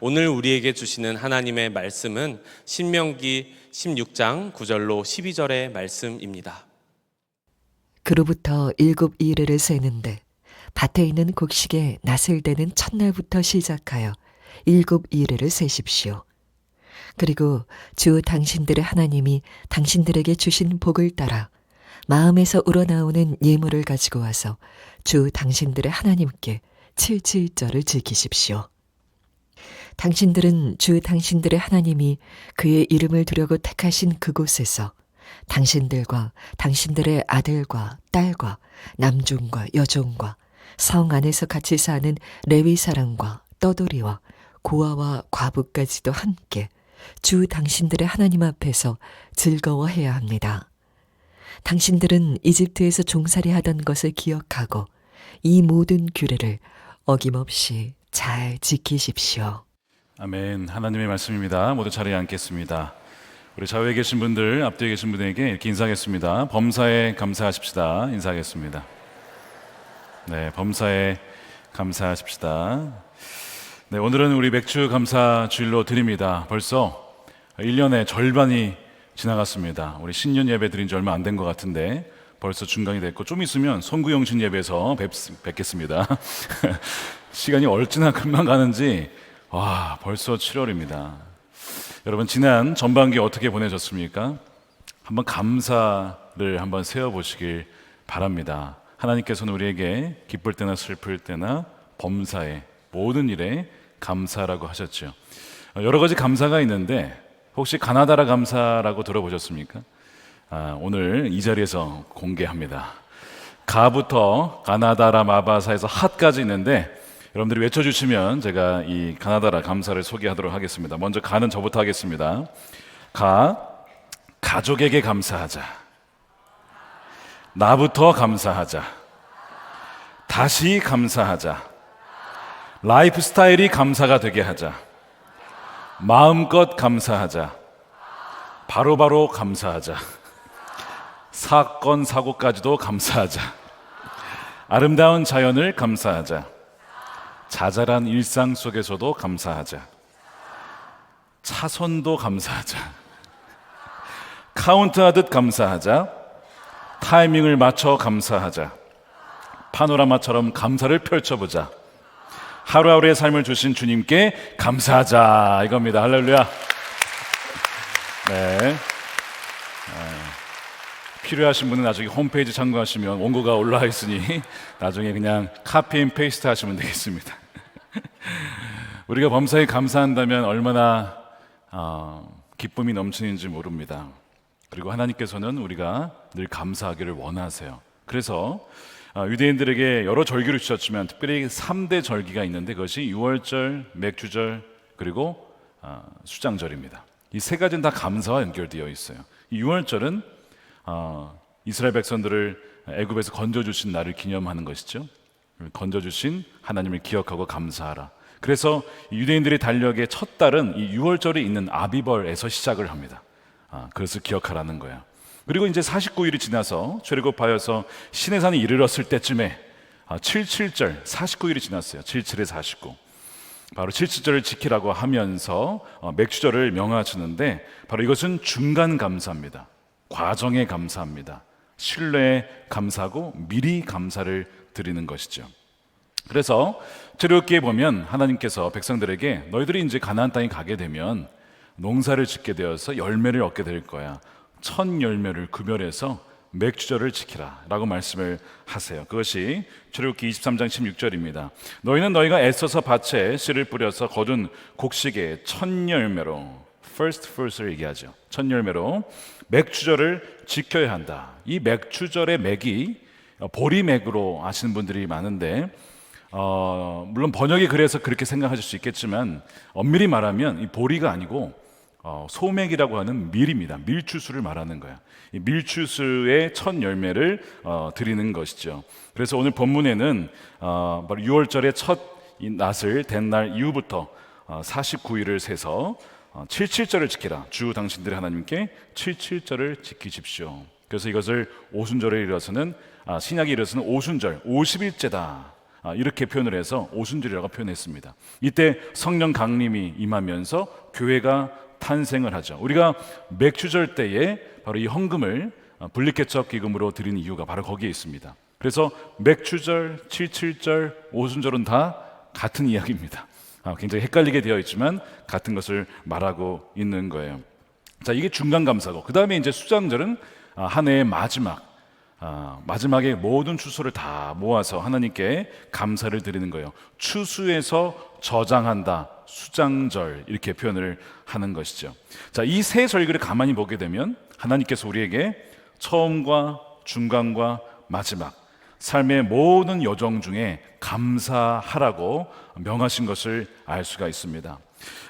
오늘 우리에게 주시는 하나님의 말씀은 신명기 16장 9절로 12절의 말씀입니다. 그로부터 7일을 세는데 밭에 있는 곡식에 낫을 대는 첫날부터 시작하여 7일을 세십시오. 그리고 주 당신들의 하나님이 당신들에게 주신 복을 따라 마음에서 우러나오는 예물을 가지고 와서 주 당신들의 하나님께 7.7절을 지키십시오. 당신들은 주 당신들의 하나님이 그의 이름을 두려고 택하신 그곳에서 당신들과 당신들의 아들과 딸과 남종과 여종과 성 안에서 같이 사는 레위 사람과 떠돌이와 고아와 과부까지도 함께 주 당신들의 하나님 앞에서 즐거워해야 합니다. 당신들은 이집트에서 종살이 하던 것을 기억하고 이 모든 규례를 어김없이 잘 지키십시오. 아멘. 하나님의 말씀입니다. 모두 자리에 앉겠습니다. 우리 좌우에 계신 분들, 앞뒤에 계신 분에게 이렇게 인사하겠습니다. 범사에 감사하십시다. 인사하겠습니다. 네, 범사에 감사하십시다. 네, 오늘은 우리 맥주 감사 주일로 드립니다. 벌써 1년의 절반이 지나갔습니다. 우리 신년 예배 드린 지 얼마 안 된 것 같은데 벌써 중간이 됐고, 좀 있으면 송구영신 예배에서 뵙겠습니다. 시간이 얼마나 금방 가는지, 와, 벌써 7월입니다. 여러분, 지난 전반기 어떻게 보내셨습니까? 한번 감사를 한번 세워보시길 바랍니다. 하나님께서는 우리에게 기쁠 때나 슬플 때나 범사에 모든 일에 감사라고 하셨죠. 여러 가지 감사가 있는데 혹시 가나다라 감사라고 들어보셨습니까? 오늘 이 자리에서 공개합니다. 가부터 가나다라 마바사에서 핫까지 있는데 여러분들이 외쳐주시면 제가 이 가나다라 감사를 소개하도록 하겠습니다. 먼저 가는 저부터 하겠습니다. 가족에게 감사하자. 나부터 감사하자. 다시 감사하자. 라이프 스타일이 감사가 되게 하자. 마음껏 감사하자. 바로바로 감사하자. 사건 사고까지도 감사하자. 아름다운 자연을 감사하자. 자잘한 일상 속에서도 감사하자. 차선도 감사하자. 카운트하듯 감사하자. 타이밍을 맞춰 감사하자. 파노라마처럼 감사를 펼쳐보자. 하루하루의 삶을 주신 주님께 감사하자, 이겁니다. 할렐루야. 네. 필요하신 분은 나중에 홈페이지 참고하시면 원고가 올라와 있으니 나중에 그냥 카피 앤 페이스트 하시면 되겠습니다. 우리가 범사에 감사한다면 얼마나 기쁨이 넘치는지 모릅니다. 그리고 하나님께서는 우리가 늘 감사하기를 원하세요. 그래서 유대인들에게 여러 절기를 주셨지만 특별히 3대 절기가 있는데 그것이 유월절, 맥주절, 그리고 수장절입니다. 이 세 가지는 다 감사와 연결되어 있어요. 이 유월절은 이스라엘 백성들을 애굽에서 건져주신 날을 기념하는 것이죠. 건져주신 하나님을 기억하고 감사하라. 그래서 유대인들의 달력의 첫 달은 이 유월절에 있는 아비벌에서 시작을 합니다. 그것을 기억하라는 거예요. 그리고 이제 49일이 지나서 출애굽하여서 시내산에 이르렀을 때쯤에 77절, 49일이 지났어요. 77에 49. 바로 77절을 지키라고 하면서 맥주절을 명하시는데 바로 이것은 중간 감사입니다. 과정에 감사합니다. 신뢰에 감사하고 미리 감사를 드리는 것이죠. 그래서 출애굽기에 보면 하나님께서 백성들에게 너희들이 이제 가나안 땅에 가게 되면 농사를 짓게 되어서 열매를 얻게 될 거야. 첫 열매를 구별해서 맥주절을 지키라 라고 말씀을 하세요. 그것이 출애굽기 23장 16절입니다. 너희는 너희가 애써서 밭에 씨를 뿌려서 거둔 곡식의 첫 열매로, first fruits를 얘기하죠. 첫 열매로 맥주절을 지켜야 한다. 이 맥주절의 맥이 보리맥으로 아시는 분들이 많은데 물론 번역이 그래서 그렇게 생각하실 수 있겠지만 엄밀히 말하면 이 보리가 아니고 소맥이라고 하는 밀입니다. 밀추수를 말하는 거야. 이 밀추수의 첫 열매를 드리는 것이죠. 그래서 오늘 본문에는 바로 6월절의 첫 이 낫을 댄 날 이후부터 49일을 세서 77절을 지키라. 주 당신들의 하나님께 77절을 지키십시오. 그래서 이것을 오순절에 이르러서는 신약에 이르러서는 오순절 50일째다 이렇게 표현을 해서 오순절이라고 표현했습니다. 이때 성령 강림이 임하면서 교회가 탄생을 하죠. 우리가 맥주절 때에 바로 이 헌금을 분리개척 기금으로 드리는 이유가 바로 거기에 있습니다. 그래서 맥주절, 77절, 오순절은 다 같은 이야기입니다. 굉장히 헷갈리게 되어 있지만 같은 것을 말하고 있는 거예요. 자, 이게 중간 감사고, 그 다음에 이제 수장절은 한 해의 마지막에 모든 추수를 다 모아서 하나님께 감사를 드리는 거예요. 추수에서 저장한다, 수장절 이렇게 표현을 하는 것이죠. 자, 이 세 절기를 가만히 보게 되면 하나님께서 우리에게 처음과 중간과 마지막 삶의 모든 여정 중에 감사하라고 명하신 것을 알 수가 있습니다.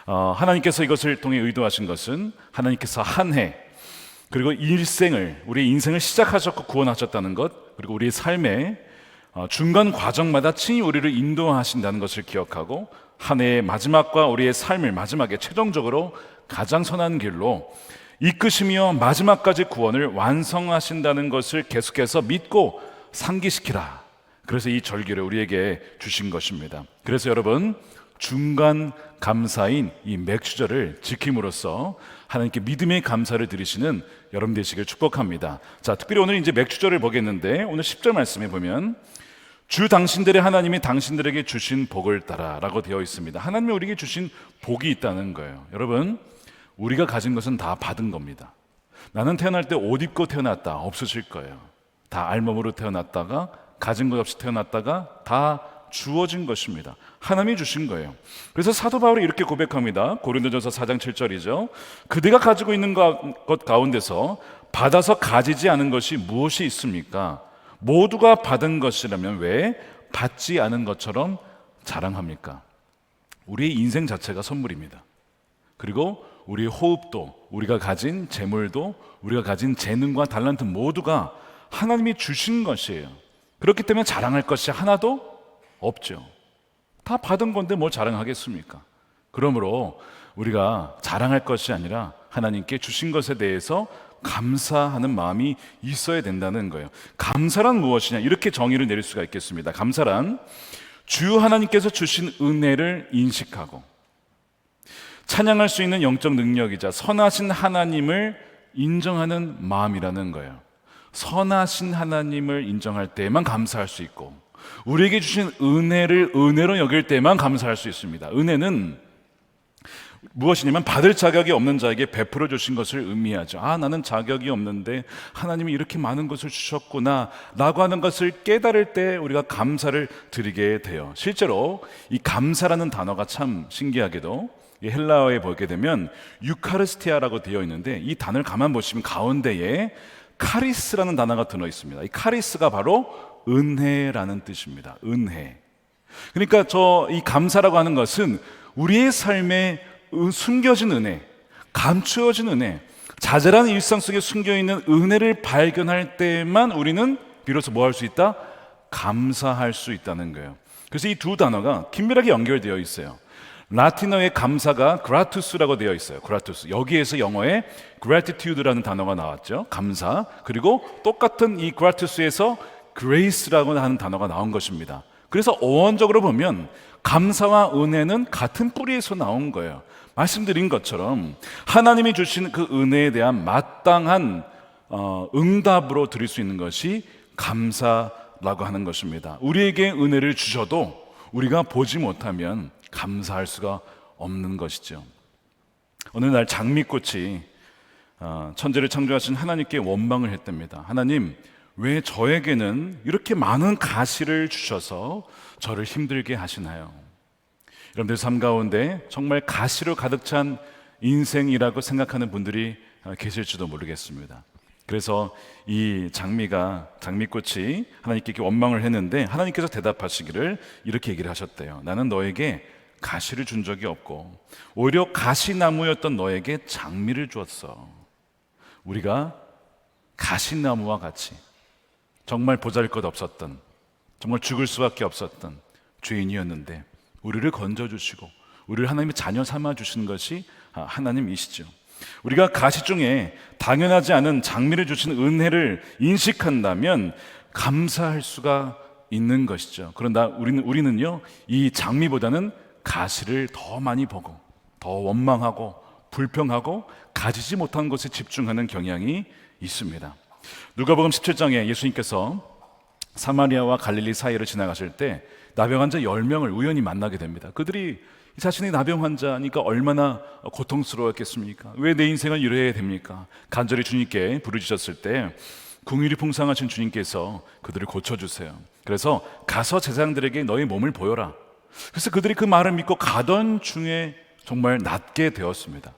하나님께서 이것을 통해 의도하신 것은 하나님께서 한 해 그리고 일생을, 우리의 인생을 시작하셨고 구원하셨다는 것, 그리고 우리의 삶의 중간 과정마다 친히 우리를 인도하신다는 것을 기억하고 한 해의 마지막과 우리의 삶을 마지막에 최종적으로 가장 선한 길로 이끄시며 마지막까지 구원을 완성하신다는 것을 계속해서 믿고 상기시키라. 그래서 이 절기를 우리에게 주신 것입니다. 그래서 여러분, 중간 감사인 이 맥주절을 지킴으로써 하나님께 믿음의 감사를 드리시는 여러분 되시길 축복합니다. 자, 특별히 오늘 이제 맥주절을 보겠는데, 오늘 10절 말씀에 보면 주 당신들의 하나님이 당신들에게 주신 복을 따라 라고 되어 있습니다. 하나님이 우리에게 주신 복이 있다는 거예요. 여러분, 우리가 가진 것은 다 받은 겁니다. 나는 태어날 때 옷 입고 태어났다, 없으실 거예요. 다 알몸으로 태어났다가, 가진 것 없이 태어났다가 다 주어진 것입니다. 하나님이 주신 거예요. 그래서 사도 바울이 이렇게 고백합니다. 고린도전서 4장 7절이죠. 그대가 가지고 있는 것 가운데서 받아서 가지지 않은 것이 무엇이 있습니까? 모두가 받은 것이라면 왜 받지 않은 것처럼 자랑합니까? 우리의 인생 자체가 선물입니다. 그리고 우리의 호흡도, 우리가 가진 재물도, 우리가 가진 재능과 달란트 모두가 하나님이 주신 것이에요. 그렇기 때문에 자랑할 것이 하나도 없죠. 다 받은 건데 뭘 자랑하겠습니까? 그러므로 우리가 자랑할 것이 아니라 하나님께 주신 것에 대해서 감사하는 마음이 있어야 된다는 거예요. 감사란 무엇이냐? 이렇게 정의를 내릴 수가 있겠습니다. 감사란 주 하나님께서 주신 은혜를 인식하고 찬양할 수 있는 영적 능력이자 선하신 하나님을 인정하는 마음이라는 거예요. 선하신 하나님을 인정할 때만 감사할 수 있고, 우리에게 주신 은혜를 은혜로 여길 때만 감사할 수 있습니다. 은혜는 무엇이냐면 받을 자격이 없는 자에게 베풀어 주신 것을 의미하죠. 나는 자격이 없는데 하나님이 이렇게 많은 것을 주셨구나 라고 하는 것을 깨달을 때 우리가 감사를 드리게 돼요. 실제로 이 감사라는 단어가 참 신기하게도 이 헬라어에 보게 되면 유카리스티아라고 되어 있는데, 이 단어를 가만 보시면 가운데에 카리스라는 단어가 들어 있습니다. 이 카리스가 바로 은혜라는 뜻입니다. 은혜. 그러니까 이 감사라고 하는 것은 우리의 삶에 숨겨진 은혜, 감추어진 은혜, 자잘한 일상 속에 숨겨있는 은혜를 발견할 때만 우리는 비로소 뭐 할 수 있다? 감사할 수 있다는 거예요. 그래서 이 두 단어가 긴밀하게 연결되어 있어요. 라틴어의 감사가 그라투스라고 되어 있어요. 그라투스. 여기에서 영어에 gratitude라는 단어가 나왔죠. 감사. 그리고 똑같은 이 그라투스에서 grace라고 하는 단어가 나온 것입니다. 그래서 어원적으로 보면 감사와 은혜는 같은 뿌리에서 나온 거예요. 말씀드린 것처럼 하나님이 주신 그 은혜에 대한 마땅한 응답으로 드릴 수 있는 것이 감사라고 하는 것입니다. 우리에게 은혜를 주셔도 우리가 보지 못하면 감사할 수가 없는 것이죠. 어느 날 장미꽃이 천지를 창조하신 하나님께 원망을 했답니다. 하나님, 왜 저에게는 이렇게 많은 가시를 주셔서 저를 힘들게 하시나요? 여러분들 삶 가운데 정말 가시로 가득 찬 인생이라고 생각하는 분들이 계실지도 모르겠습니다. 그래서 이 장미꽃이 하나님께 원망을 했는데 하나님께서 대답하시기를 이렇게 얘기를 하셨대요. 나는 너에게 가시를 준 적이 없고 오히려 가시나무였던 너에게 장미를 주었어. 우리가 가시나무와 같이 정말 보잘것 없었던, 정말 죽을 수밖에 없었던 죄인이었는데 우리를 건져주시고 우리를 하나님의 자녀 삼아주시는 것이 하나님이시죠. 우리가 가시 중에 당연하지 않은 장미를 주신 은혜를 인식한다면 감사할 수가 있는 것이죠. 그런다 우리는요, 이 장미보다는 가시를 더 많이 보고 더 원망하고 불평하고 가지지 못한 것에 집중하는 경향이 있습니다. 누가복음 17장에 예수님께서 사마리아와 갈릴리 사이를 지나가실 때 나병 환자 10명을 우연히 만나게 됩니다. 그들이 자신이 나병 환자니까 얼마나 고통스러웠겠습니까? 왜 내 인생을 이래야 됩니까? 간절히 주님께 부르짖었을 때 긍휼이 풍성하신 주님께서 그들을 고쳐주세요. 그래서 가서 제사장들에게 너희 몸을 보여라. 그래서 그들이 그 말을 믿고 가던 중에 정말 낫게 되었습니다.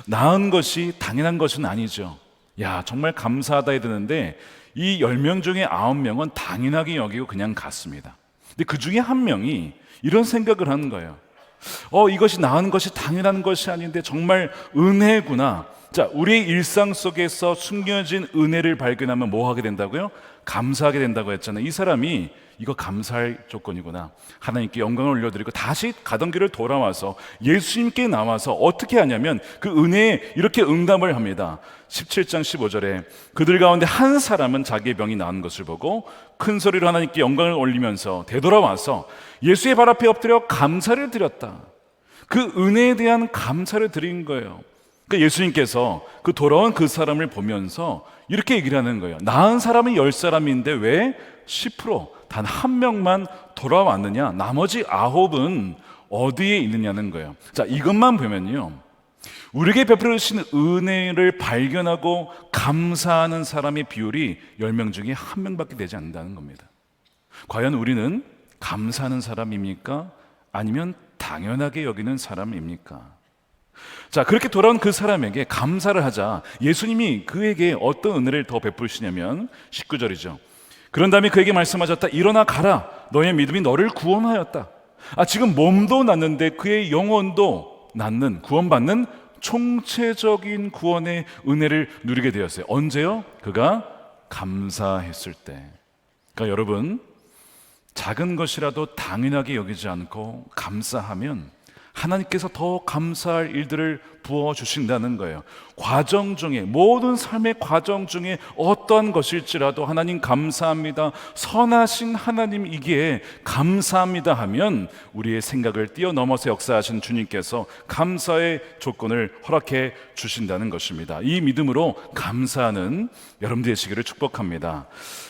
나은 것이 당연한 것은 아니죠. 야, 정말 감사하다 해야 되는데 이 10명 중에 9명은 당연하게 여기고 그냥 갔습니다. 근데 그 중에 한 명이 이런 생각을 하는 거예요. 이것이 나은 것이 당연한 것이 아닌데 정말 은혜구나. 자, 우리의 일상 속에서 숨겨진 은혜를 발견하면 뭐 하게 된다고요? 감사하게 된다고 했잖아요. 이 사람이 이거 감사할 조건이구나. 하나님께 영광을 올려드리고 다시 가던 길을 돌아와서 예수님께 나와서 어떻게 하냐면 그 은혜에 이렇게 응답을 합니다. 17장 15절에 그들 가운데 한 사람은 자기의 병이 나은 것을 보고 큰 소리로 하나님께 영광을 올리면서 되돌아와서 예수의 발 앞에 엎드려 감사를 드렸다. 그 은혜에 대한 감사를 드린 거예요. 그러니까 예수님께서 그 돌아온 그 사람을 보면서 이렇게 얘기를 하는 거예요. 나은 사람이 10사람인데 왜 10%, 단 한 명만 돌아왔느냐? 나머지 9은 어디에 있느냐는 거예요. 자, 이것만 보면요, 우리에게 베풀어 주신 은혜를 발견하고 감사하는 사람의 비율이 10명 중에 1명밖에 되지 않는다는 겁니다. 과연 우리는 감사하는 사람입니까? 아니면 당연하게 여기는 사람입니까? 자, 그렇게 돌아온 그 사람에게 감사를 하자 예수님이 그에게 어떤 은혜를 더 베푸시냐면 19절이죠. 그런 다음에 그에게 말씀하셨다. 일어나 가라. 너의 믿음이 너를 구원하였다. 지금 몸도 낫는데 그의 영혼도 낫는, 구원받는 총체적인 구원의 은혜를 누리게 되었어요. 언제요? 그가 감사했을 때. 그러니까 여러분, 작은 것이라도 당연하게 여기지 않고 감사하면 하나님께서 더 감사할 일들을 부어주신다는 거예요. 과정 중에, 모든 삶의 과정 중에 어떠한 것일지라도 하나님 감사합니다, 선하신 하나님이기에 감사합니다 하면 우리의 생각을 뛰어넘어서 역사하신 주님께서 감사의 조건을 허락해 주신다는 것입니다. 이 믿음으로 감사하는 여러분 되시기를 축복합니다.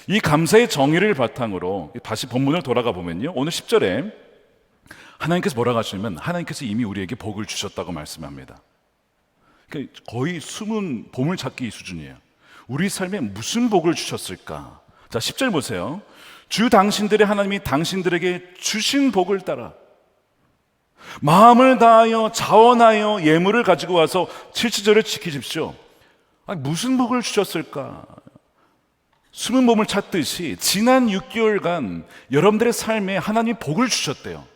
이 감사의 정의를 바탕으로 다시 본문을 돌아가 보면요, 오늘 10절에 하나님께서 뭐라고 하시냐면 하나님께서 이미 우리에게 복을 주셨다고 말씀합니다. 그러니까 거의 숨은 보물찾기 수준이에요. 우리 삶에 무슨 복을 주셨을까? 자, 10절 보세요. 주 당신들의 하나님이 당신들에게 주신 복을 따라 마음을 다하여 자원하여 예물을 가지고 와서 7지절을 지키십시오. 무슨 복을 주셨을까? 숨은 보물 찾듯이 지난 6개월간 여러분들의 삶에 하나님이 복을 주셨대요.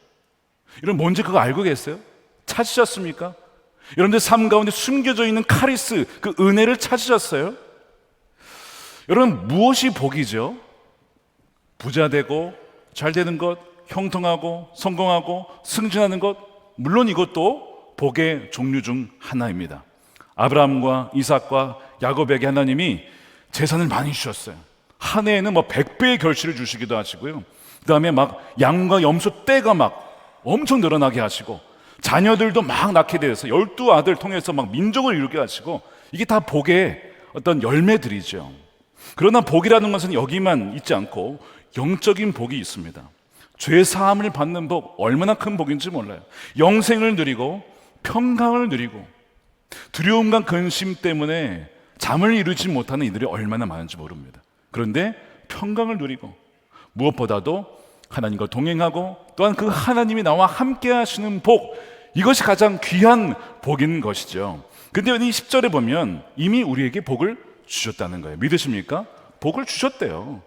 여러분 뭔지 그거 알고 계세요? 찾으셨습니까? 여러분들 삶 가운데 숨겨져 있는 카리스, 그 은혜를 찾으셨어요? 여러분 무엇이 복이죠? 부자 되고 잘 되는 것, 형통하고 성공하고 승진하는 것, 물론 이것도 복의 종류 중 하나입니다. 아브라함과 이삭과 야곱에게 하나님이 재산을 많이 주셨어요. 한 해에는 100배의 결실을 주시기도 하시고요. 그 다음에 막 양과 염소 떼가 막 엄청 늘어나게 하시고 자녀들도 막 낳게 되어서 12아들 통해서 막 민족을 이루게 하시고, 이게 다 복의 어떤 열매들이죠. 그러나 복이라는 것은 여기만 있지 않고 영적인 복이 있습니다. 죄 사함을 받는 복, 얼마나 큰 복인지 몰라요. 영생을 누리고 평강을 누리고 두려움과 근심 때문에 잠을 이루지 못하는 이들이 얼마나 많은지 모릅니다. 그런데 평강을 누리고 무엇보다도 하나님과 동행하고 또한 그 하나님이 나와 함께 하시는 복, 이것이 가장 귀한 복인 것이죠. 근데 이 10절에 보면 이미 우리에게 복을 주셨다는 거예요. 믿으십니까? 복을 주셨대요.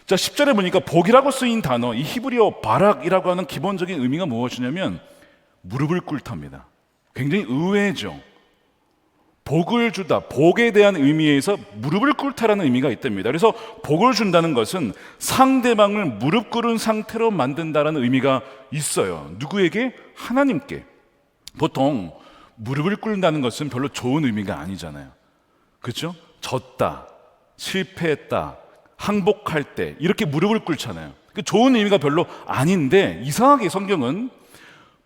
자, 10절에 보니까 복이라고 쓰인 단어, 이 히브리어 바락이라고 하는 기본적인 의미가 무엇이냐면 무릎을 꿇답니다. 굉장히 의외죠. 복을 주다, 복에 대한 의미에서 무릎을 꿇다라는 의미가 있답니다. 그래서 복을 준다는 것은 상대방을 무릎 꿇은 상태로 만든다라는 의미가 있어요. 누구에게? 하나님께. 보통 무릎을 꿇는다는 것은 별로 좋은 의미가 아니잖아요. 그렇죠? 졌다, 실패했다, 항복할 때 이렇게 무릎을 꿇잖아요. 좋은 의미가 별로 아닌데 이상하게 성경은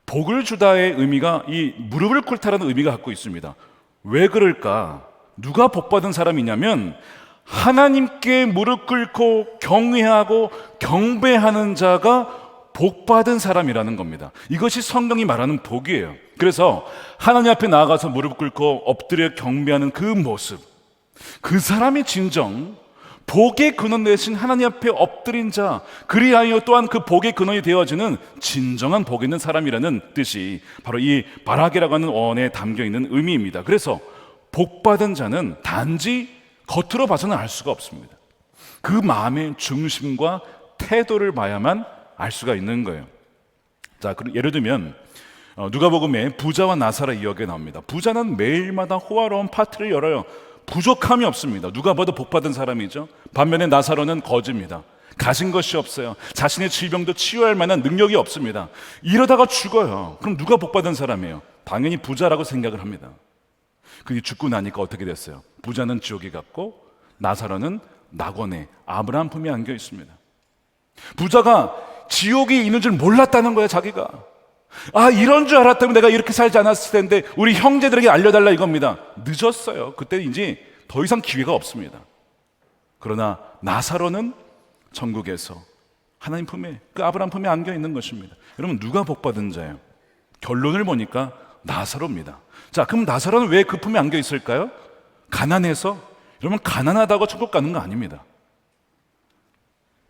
복을 주다의 의미가 이 무릎을 꿇다라는 의미가 갖고 있습니다. 왜 그럴까? 누가 복받은 사람이냐면 하나님께 무릎 꿇고 경외하고 경배하는 자가 복받은 사람이라는 겁니다. 이것이 성경이 말하는 복이에요. 그래서 하나님 앞에 나아가서 무릎 꿇고 엎드려 경배하는 그 모습, 그 사람이 진정 복의 근원 되신 하나님 앞에 엎드린 자, 그리하여 또한 그 복의 근원이 되어지는 진정한 복 있는 사람이라는 뜻이 바로 이 바라게라고 하는 어원에 담겨 있는 의미입니다. 그래서 복받은 자는 단지 겉으로 봐서는 알 수가 없습니다. 그 마음의 중심과 태도를 봐야만 알 수가 있는 거예요. 자, 예를 들면 누가복음에 부자와 나사로 이야기가 나옵니다. 부자는 매일마다 호화로운 파티를 열어요. 부족함이 없습니다. 누가 봐도 복받은 사람이죠. 반면에 나사로는 거지입니다. 가진 것이 없어요. 자신의 질병도 치유할 만한 능력이 없습니다. 이러다가 죽어요. 그럼 누가 복받은 사람이에요? 당연히 부자라고 생각을 합니다. 그게 죽고 나니까 어떻게 됐어요? 부자는 지옥에 갔고 나사로는 낙원에 아브라함 품에 안겨 있습니다. 부자가 지옥이 있는 줄 몰랐다는 거예요. 자기가 이런 줄 알았다면 내가 이렇게 살지 않았을 텐데 우리 형제들에게 알려달라 이겁니다. 늦었어요. 그때 이제 더 이상 기회가 없습니다. 그러나 나사로는 천국에서 하나님 품에, 그 아브라함 품에 안겨 있는 것입니다. 여러분, 누가 복받은 자예요? 결론을 보니까 나사로입니다. 자, 그럼 나사로는 왜 그 품에 안겨 있을까요? 가난해서? 여러분, 가난하다고 천국 가는 거 아닙니다.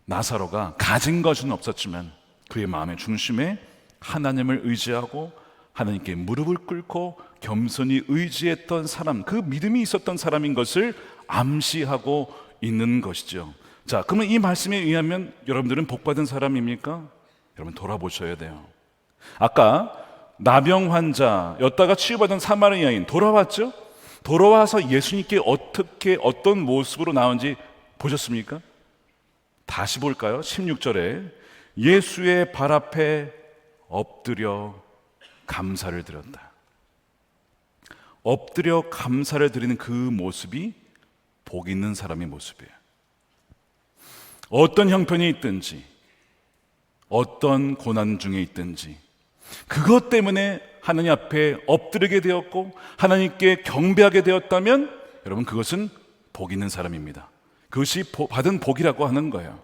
나사로가 가진 것은 없었지만 그의 마음의 중심에 하나님을 의지하고 하나님께 무릎을 꿇고 겸손히 의지했던 사람, 그 믿음이 있었던 사람인 것을 암시하고 있는 것이죠. 자, 그러면 이 말씀에 의하면 여러분들은 복받은 사람입니까? 여러분, 돌아보셔야 돼요. 아까 나병 환자였다가 치유받은 사마리아 여인 돌아왔죠? 돌아와서 예수님께 어떤 모습으로 나온지 보셨습니까? 다시 볼까요? 16절에 예수의 발 앞에 엎드려 감사를 드렸다. 엎드려 감사를 드리는 그 모습이 복 있는 사람의 모습이에요. 어떤 형편이 있든지 어떤 고난 중에 있든지 그것 때문에 하나님 앞에 엎드리게 되었고 하나님께 경배하게 되었다면 여러분, 그것은 복 있는 사람입니다. 그것이 받은 복이라고 하는 거예요.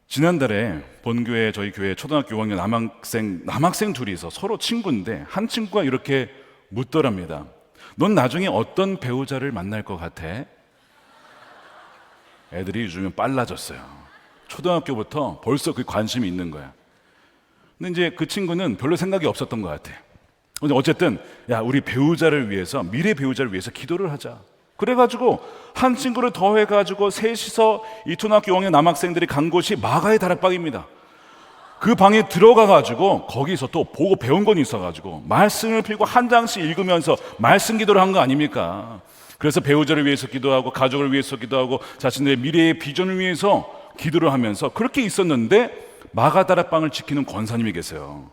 지난달에 본교회, 저희 교회 초등학교 5학년 남학생 둘이서 서로 친구인데 한 친구가 이렇게 묻더랍니다. 넌 나중에 어떤 배우자를 만날 것 같아? 애들이 요즘은 빨라졌어요. 초등학교부터 벌써 그 관심이 있는 거야. 근데 이제 그 친구는 별로 생각이 없었던 것 같아. 근데 어쨌든 우리 배우자를 위해서, 미래 배우자를 위해서 기도를 하자. 그래가지고 한 친구를 더 해가지고 셋이서 이 초등학교 5학년 남학생들이 간 곳이 마가의 다락방입니다. 그 방에 들어가가지고 거기서 또 보고 배운 건 있어가지고 말씀을 펴고 한 장씩 읽으면서 말씀 기도를 한 거 아닙니까? 그래서 배우자를 위해서 기도하고 가족을 위해서 기도하고 자신들의 미래의 비전을 위해서 기도를 하면서 그렇게 있었는데 마가 다락방을 지키는 권사님이 계세요.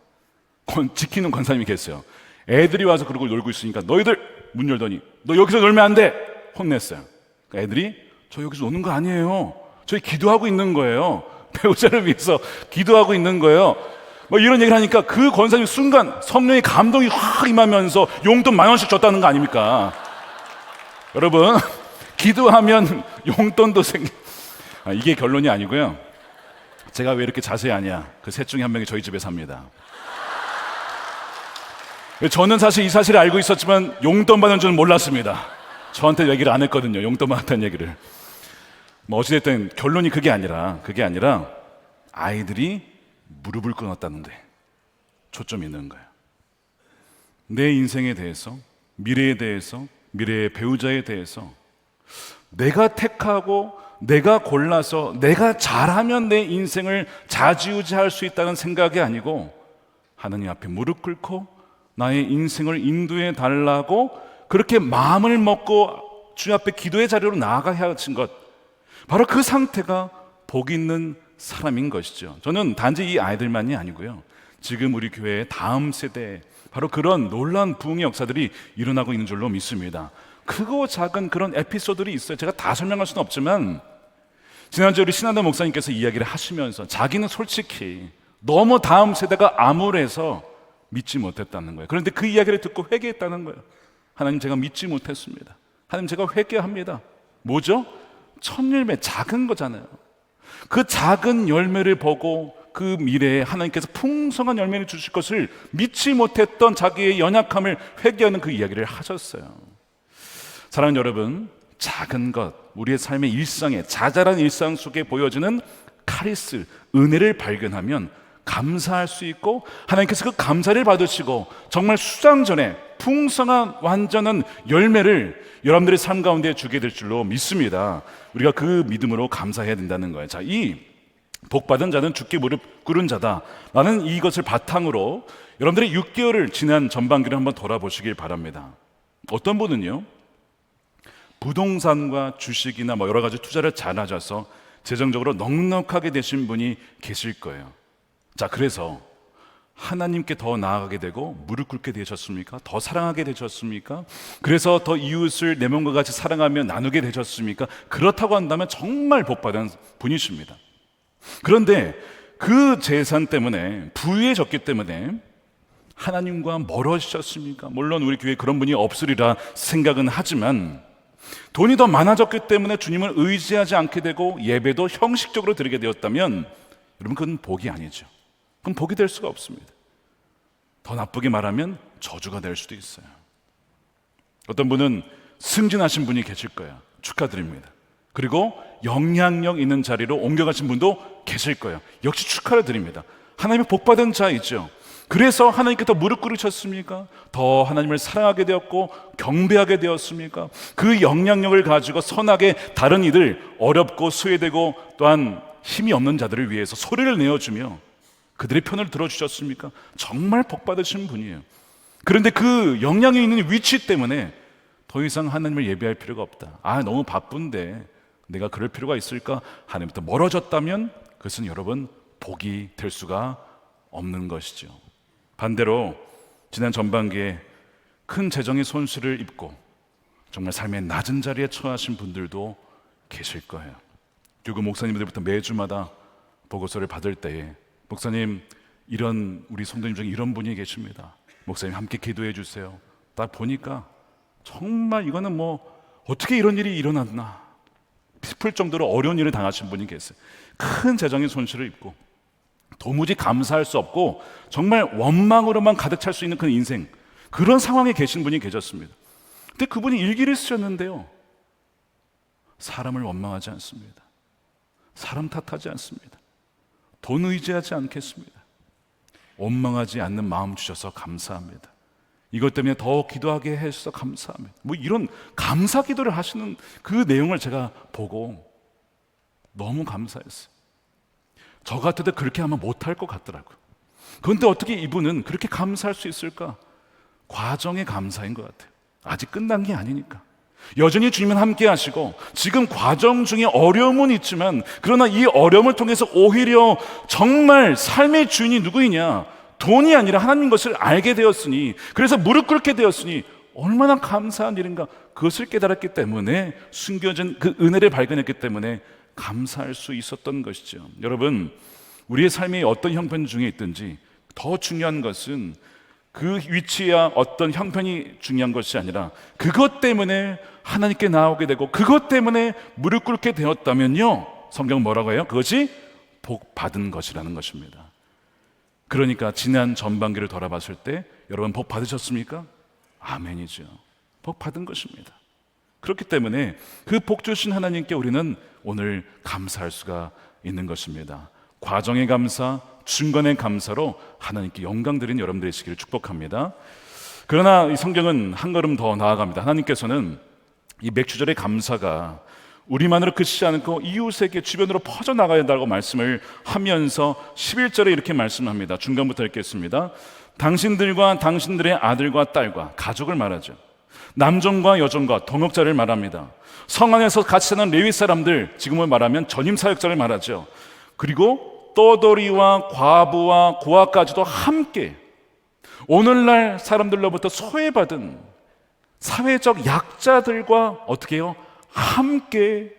지키는 권사님이 계세요. 애들이 와서 그러고 놀고 있으니까 너희들 문 열더니 너 여기서 놀면 안 돼! 혼냈어요. 그러니까 애들이 저 여기서 노는 거 아니에요. 저희 기도하고 있는 거예요. 배우자를 위해서 기도하고 있는 거예요. 뭐 이런 얘기를 하니까 그 권사님 순간 성령의 감동이 확 임하면서 용돈 10,000원씩 줬다는 거 아닙니까? 여러분, 기도하면 용돈도 이게 결론이 아니고요. 제가 왜 이렇게 자세히 아냐? 그 셋 중에 한 명이 저희 집에 삽니다. 저는 사실 이 사실을 알고 있었지만 용돈 받는 줄은 몰랐습니다. 저한테 얘기를 안 했거든요. 용돈 받았다는 얘기를. 뭐 어찌됐든 결론이 그게 아니라 아이들이 무릎을 꿇었다는데 초점이 있는 거예요. 내 인생에 대해서, 미래에 대해서, 미래의 배우자에 대해서 내가 택하고 내가 골라서 내가 잘하면 내 인생을 좌지우지할 수 있다는 생각이 아니고 하나님 앞에 무릎 꿇고 나의 인생을 인도해 달라고 그렇게 마음을 먹고 주 앞에 기도의 자리로 나아가야 하신 것, 바로 그 상태가 복 있는 사람인 것이죠. 저는 단지 이 아이들만이 아니고요, 지금 우리 교회의 다음 세대에 바로 그런 놀라운 부흥의 역사들이 일어나고 있는 줄로 믿습니다. 크고 작은 그런 에피소드들이 있어요. 제가 다 설명할 수는 없지만 지난주에 우리 신한다 목사님께서 이야기를 하시면서 자기는 솔직히 너무 다음 세대가 암울해서 믿지 못했다는 거예요. 그런데 그 이야기를 듣고 회개했다는 거예요. 하나님, 제가 믿지 못했습니다. 하나님, 제가 회개합니다. 뭐죠? 첫 열매, 작은 거잖아요. 그 작은 열매를 보고 그 미래에 하나님께서 풍성한 열매를 주실 것을 믿지 못했던 자기의 연약함을 회개하는 그 이야기를 하셨어요. 사랑하는 여러분, 작은 것, 우리의 삶의 일상에, 자잘한 일상 속에 보여지는 카리스, 은혜를 발견하면 감사할 수 있고, 하나님께서 그 감사를 받으시고 정말 수장전에 풍성한 완전한 열매를 여러분들의 삶 가운데 주게 될 줄로 믿습니다. 우리가 그 믿음으로 감사해야 된다는 거예요. 자, 이 복받은 자는 주께 무릎 꿇은 자다. 나는 이것을 바탕으로 여러분들이 6개월을 지난 전반기를 한번 돌아보시길 바랍니다. 어떤 분은요, 부동산과 주식이나 여러 가지 투자를 잘 하셔서 재정적으로 넉넉하게 되신 분이 계실 거예요. 자, 그래서 하나님께 더 나아가게 되고 무릎 꿇게 되셨습니까? 더 사랑하게 되셨습니까? 그래서 더 이웃을 내 몸과 같이 사랑하며 나누게 되셨습니까? 그렇다고 한다면 정말 복받은 분이십니다. 그런데 그 재산 때문에, 부유해졌기 때문에 하나님과 멀어지셨습니까? 물론 우리 교회에 그런 분이 없으리라 생각은 하지만 돈이 더 많아졌기 때문에 주님을 의지하지 않게 되고 예배도 형식적으로 드리게 되었다면 여러분, 그건 복이 아니죠. 그럼 복이 될 수가 없습니다. 더 나쁘게 말하면 저주가 될 수도 있어요. 어떤 분은 승진하신 분이 계실 거예요. 축하드립니다. 그리고 영향력 있는 자리로 옮겨가신 분도 계실 거예요. 역시 축하를 드립니다. 하나님의 복받은 자이죠. 그래서 하나님께 더 무릎 꿇으셨습니까? 더 하나님을 사랑하게 되었고 경배하게 되었습니까? 그 영향력을 가지고 선하게 다른 이들, 어렵고 소외되고 또한 힘이 없는 자들을 위해서 소리를 내어주며 그들의 편을 들어주셨습니까? 정말 복받으신 분이에요. 그런데 그 영향이 있는 위치 때문에 더 이상 하나님을 예배할 필요가 없다. 너무 바쁜데 내가 그럴 필요가 있을까? 하나님부터 멀어졌다면 그것은 여러분, 복이 될 수가 없는 것이죠. 반대로 지난 전반기에 큰 재정의 손실을 입고 정말 삶의 낮은 자리에 처하신 분들도 계실 거예요. 교구 목사님들부터 매주마다 보고서를 받을 때에, 목사님, 이런 우리 성도님 중에 이런 분이 계십니다. 목사님 함께 기도해 주세요. 딱 보니까 정말 이거는 어떻게 이런 일이 일어났나 싶을 정도로 어려운 일을 당하신 분이 계세요. 큰 재정의 손실을 입고 도무지 감사할 수 없고 정말 원망으로만 가득 찰 수 있는 그 인생, 그런 상황에 계신 분이 계셨습니다. 근데 그분이 일기를 쓰셨는데요, 사람을 원망하지 않습니다. 사람 탓하지 않습니다. 돈 의지하지 않겠습니다. 원망하지 않는 마음 주셔서 감사합니다. 이것 때문에 더 기도하게 해주셔서 감사합니다. 이런 감사 기도를 하시는 그 내용을 제가 보고 너무 감사했어요. 저 같아도 그렇게 하면 못할 것 같더라고요. 그런데 어떻게 이분은 그렇게 감사할 수 있을까? 과정의 감사인 것 같아요. 아직 끝난 게 아니니까. 여전히 주님은 함께 하시고 지금 과정 중에 어려움은 있지만, 그러나 이 어려움을 통해서 오히려 정말 삶의 주인이 누구이냐, 돈이 아니라 하나님 것을 알게 되었으니, 그래서 무릎 꿇게 되었으니 얼마나 감사한 일인가, 그것을 깨달았기 때문에, 숨겨진 그 은혜를 발견했기 때문에 감사할 수 있었던 것이죠. 여러분, 우리의 삶이 어떤 형편 중에 있든지 더 중요한 것은 그 위치야 어떤 형편이 중요한 것이 아니라 그것 때문에 하나님께 나오게 되고 그것 때문에 무릎 꿇게 되었다면요, 성경 뭐라고 해요? 그것이 복 받은 것이라는 것입니다. 그러니까 지난 전반기를 돌아봤을 때 여러분, 복 받으셨습니까? 아멘이죠. 복 받은 것입니다. 그렇기 때문에 그 복 주신 하나님께 우리는 오늘 감사할 수가 있는 것입니다. 과정의 감사, 중간의 감사로 하나님께 영광 드리는 여러분들의 시기를 축복합니다. 그러나 이 성경은 한 걸음 더 나아갑니다. 하나님께서는 이 맥주절의 감사가 우리만으로 그치지 않고 이웃에게 주변으로 퍼져나가야 한다고 말씀을 하면서 11절에 이렇게 말씀합니다. 중간부터 읽겠습니다. 당신들과 당신들의 아들과 딸과, 가족을 말하죠. 남종과 여종과 동역자를 말합니다. 성 안에서 같이 사는 레위 사람들, 지금은 말하면 전임 사역자를 말하죠. 그리고 떠돌이와 과부와 고아까지도 함께, 오늘날 사람들로부터 소외받은 사회적 약자들과 어떻게 해요? 함께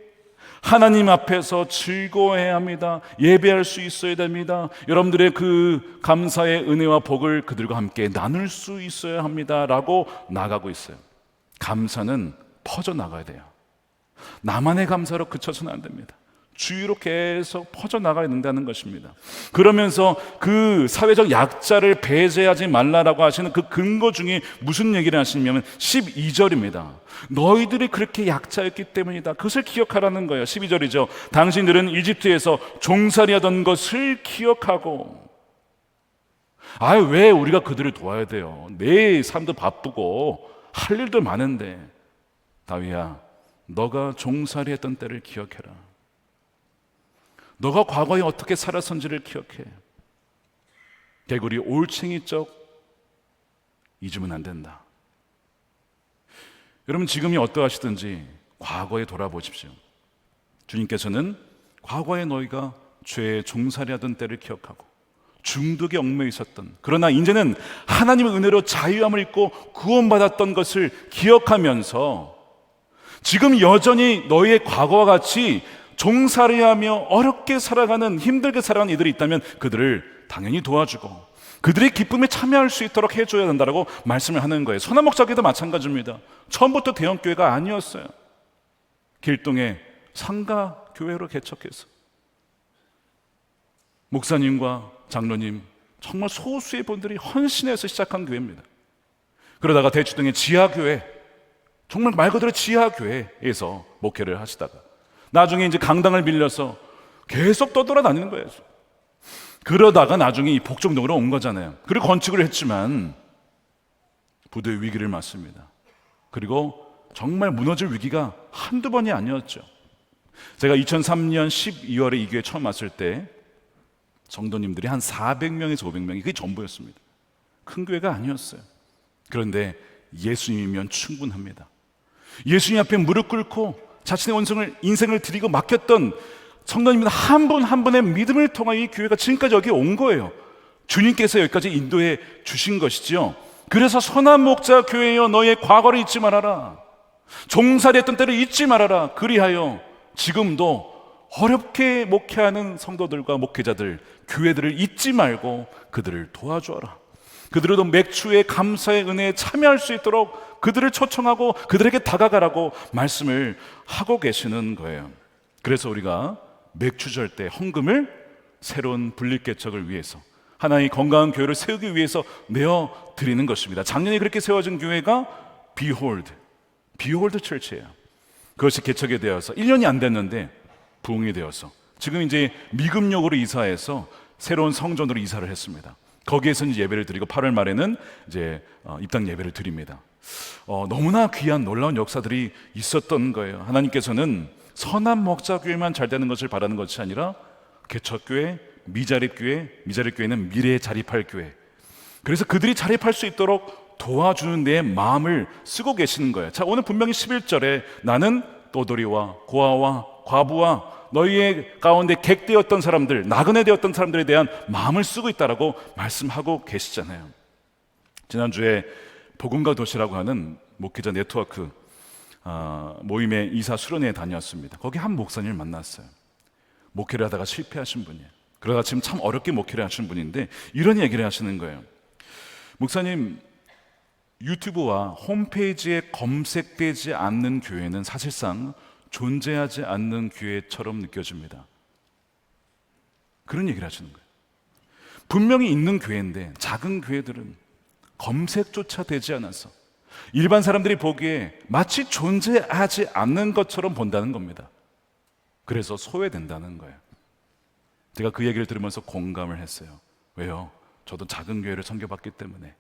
하나님 앞에서 즐거워해야 합니다. 예배할 수 있어야 됩니다. 여러분들의 그 감사의 은혜와 복을 그들과 함께 나눌 수 있어야 합니다. 라고 나가고 있어요. 감사는 퍼져나가야 돼요. 나만의 감사로 그쳐서는 안 됩니다. 주위로 계속 퍼져나가야 된다는 것입니다. 그러면서 그 사회적 약자를 배제하지 말라라고 하시는 그 근거 중에 무슨 얘기를 하시냐면 12절입니다. 너희들이 그렇게 약자였기 때문이다. 그것을 기억하라는 거예요. 12절이죠. 당신들은 이집트에서 종살이하던 것을 기억하고. 왜 우리가 그들을 도와야 돼요? 내 삶도 바쁘고 할 일도 많은데. 다윗아, 너가 종살이했던 때를 기억해라. 너가 과거에 어떻게 살았는지를 기억해. 개구리 올챙이적 잊으면 안 된다. 여러분, 지금이 어떠하시든지 과거에 돌아보십시오. 주님께서는 과거에 너희가 죄에 종살이하던 때를 기억하고 중독에 얽매여 있었던, 그러나 이제는 하나님의 은혜로 자유함을 입고 구원받았던 것을 기억하면서 지금 여전히 너희의 과거와 같이 종살이하며 어렵게 살아가는, 힘들게 살아가는 이들이 있다면 그들을 당연히 도와주고 그들의 기쁨에 참여할 수 있도록 해줘야 한다고 말씀을 하는 거예요. 소나목자교회도 마찬가지입니다. 처음부터 대형교회가 아니었어요. 길동에 상가교회로 개척해서 목사님과 장로님, 정말 소수의 분들이 헌신해서 시작한 교회입니다. 그러다가 대치동의 지하교회, 정말 말 그대로 지하교회에서 목회를 하시다가 나중에 이제 강당을 빌려서 계속 떠돌아다니는 거예요. 그러다가 나중에 이 복종동으로 온 거잖아요. 그리고 건축을 했지만 부도의 위기를 맞습니다. 그리고 정말 무너질 위기가 한두 번이 아니었죠. 제가 2003년 12월에 이 교회 처음 왔을 때 성도님들이 한 400명에서 500명이 그게 전부였습니다. 큰 교회가 아니었어요. 그런데 예수님이면 충분합니다. 예수님 앞에 무릎 꿇고 자신의 인생을 드리고 맡겼던 성도님들 한 분 한 분의 믿음을 통하여 이 교회가 지금까지 여기 온 거예요. 주님께서 여기까지 인도해 주신 것이죠. 그래서 선한 목자 교회여, 너의 과거를 잊지 말아라. 종살이했던 때를 잊지 말아라. 그리하여 지금도 어렵게 목회하는 성도들과 목회자들, 교회들을 잊지 말고 그들을 도와주어라. 그들도 맥주의 감사의 은혜에 참여할 수 있도록 그들을 초청하고 그들에게 다가가라고 말씀을 하고 계시는 거예요. 그래서 우리가 맥주절 때 헌금을 새로운 분립개척을 위해서, 하나의 건강한 교회를 세우기 위해서 내어 드리는 것입니다. 작년에 그렇게 세워진 교회가 비홀드 처치예요. 그것이 개척이 되어서 1년이 안 됐는데 부흥이 되어서 지금 이제 미금역으로 이사해서 새로운 성전으로 이사를 했습니다. 거기에서 이제 예배를 드리고 8월 말에는 이제 입당 예배를 드립니다. 너무나 귀한 놀라운 역사들이 있었던 거예요. 하나님께서는 선한 목자교회만 잘 되는 것을 바라는 것이 아니라 개척교회, 미자립교회는 미래에 자립할 교회, 그래서 그들이 자립할 수 있도록 도와주는 데 마음을 쓰고 계시는 거예요. 자, 오늘 분명히 11절에 나는 또돌이와 고아와 과부와 너희의 가운데 객되었던 사람들, 나그네 되었던 사람들에 대한 마음을 쓰고 있다라고 말씀하고 계시잖아요. 지난주에 복음과 도시라고 하는 목회자 네트워크 모임의 이사 수련회에 다녔습니다. 거기 한 목사님을 만났어요. 목회를 하다가 실패하신 분이에요. 그러다 지금 참 어렵게 목회를 하시는 분인데 이런 얘기를 하시는 거예요. 목사님, 유튜브와 홈페이지에 검색되지 않는 교회는 사실상 존재하지 않는 교회처럼 느껴집니다. 그런 얘기를 하시는 거예요. 분명히 있는 교회인데 작은 교회들은 검색조차 되지 않아서 일반 사람들이 보기에 마치 존재하지 않는 것처럼 본다는 겁니다. 그래서 소외된다는 거예요. 제가 그 얘기를 들으면서 공감을 했어요. 왜요? 저도 작은 교회를 섬겨봤기 때문에.